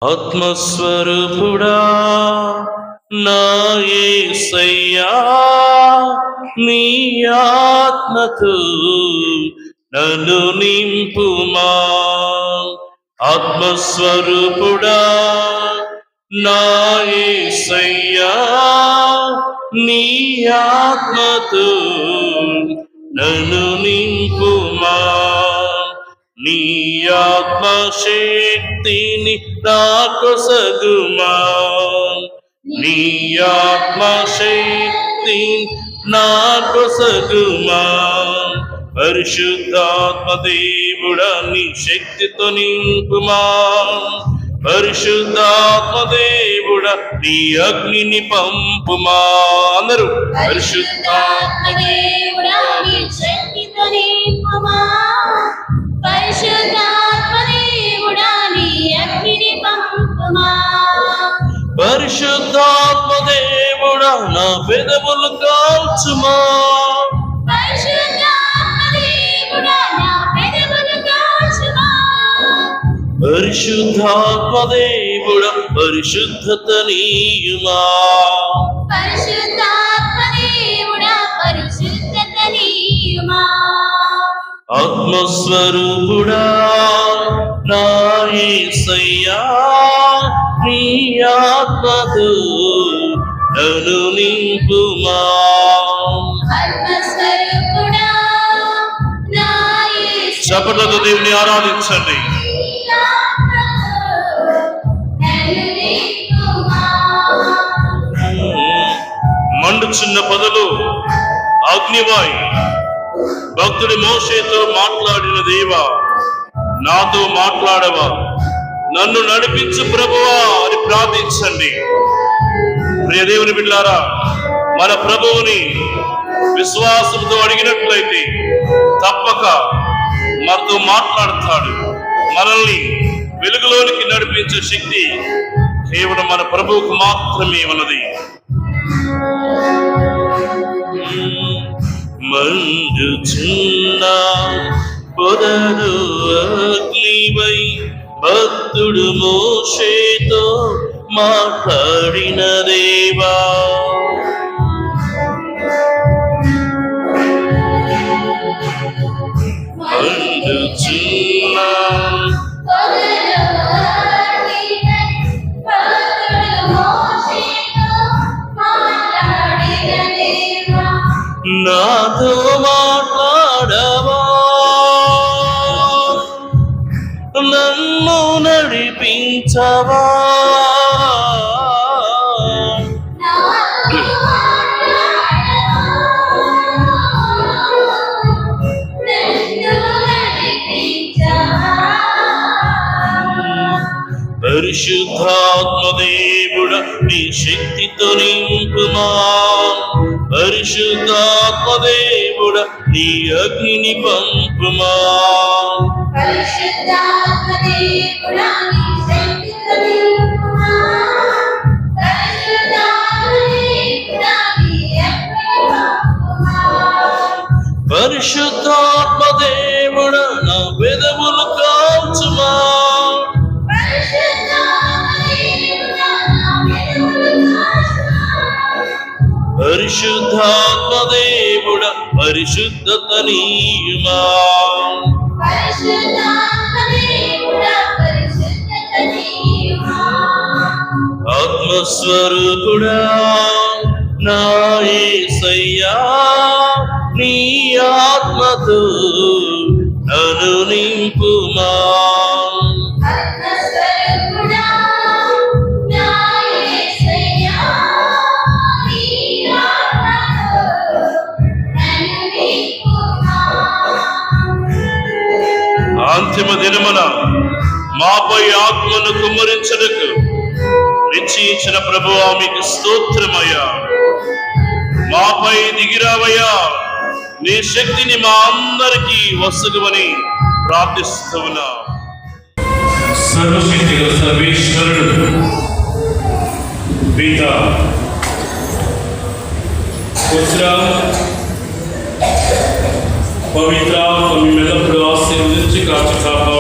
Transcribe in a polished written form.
ఆత్మస్వరూపుడా నా యేసయ్యా, నీ ఆత్మతో నన్ను నింపుమా. ఆత్మస్వరూపుడా నా యేసయ్యా, నీ ఆత్మతో నన్ను నింపుమా. నీ ఆత్మశక్తిని నాకొసగుమా. నీ ఆత్మశక్తిని నాకొసగుమా. పరిశుద్ధాత్మ దేవుడా నీ శక్తితో నింపుమా. పరిశుద్ధాత్మ దేవుడా నీ అగ్నిని పంపుమా. అందరూ పరిశుద్ధాత్మ దేవుడా నీ శక్తితో నింపుమా. పరిశుద్ధాత్మ దేవుడా నీ అగ్నిని పంపుమా. పరిశుద్ధాత్మ దేవుడా నా పెదవులు కాల్చుమా. పరిశుద్ధాత్మ దేవుడా నా పెదవులు కాల్చుమా. పరిశుద్ధాత్మ దేవుడా పరిశుద్ధత నీయుమా. పరిశుద్ధాత్మ దేవుడా పరిశుద్ధత నీయుమా. ఆత్మస్వరూపుడా నా యేసయ్యా, నీ ఆత్మతో నన్ను నింపుమా. ఆత్మస్వరూపుడా నా యేసయ్యా, చప్పట్లతో దేవుని ఆరాధించండి. మండుచున్న పొదలు అగ్నివాయ్ భక్తుడి మోషేతో మాట్లాడిన దేవా, నాతో మాట్లాడవా, నన్ను నడిపించు ప్రభువా అని ప్రార్థించండి. ప్రియ దేవుని బిడ్డలారా, మన ప్రభువుని విశ్వాసంతో అడిగినట్లయితే తప్పక మనతో మాట్లాడతాడు. మనల్ని వెలుగులోనికి నడిపించే శక్తి కేవలం మన ప్రభువుకు మాత్రమే ఉన్నది. మండుచున్న పొదలు అగ్నివై భక్తుడు మోషేతో మాట్లాడిన దేవా, మండుచున్న నాతో మాట్లాడవా, నన్ను నడిపించవా. పరిశుద్ధాత్మ దేవుడా నీ శక్తితో నింపుమా. పరిశుద్ధాత్మ దేవుడా నీ అగ్నిని పంపుమా. పరిశుద్ధాత్మ దేవుడా నీ శక్తితో నింపుమా. పరిశుద్ధాత్మ దేవుడా నీ అగ్నిని పంపుమా. పరిశుద్ధాత్మ దేవుడా నా పెదవులు కాల్చుమా. పరిశుద్ధాత్మ దేవుడా పరిశుద్ధత నీయుమా. ఆత్మస్వరూపుడా నా యేసయ్యా, నీ ఆత్మతో నన్ను నింపుమా. అంతిమ దినమున మాపై ఆత్మను కుమ్మరించడకు నిశ్చయించిన ప్రభువా మీకు స్తోత్రమయ్యా. మాపై దిగిరావయ్యా, నీ శక్తిని మా అందరికీ వసగుమని ప్రార్థిస్తూ ఉన్నా. సర్వశక్తి సర్వేశ్వరుడు పితా పుత్ర పవిత్ర మిమ్మల్ని ఆశీర్వదించి కాచి కాపాడు.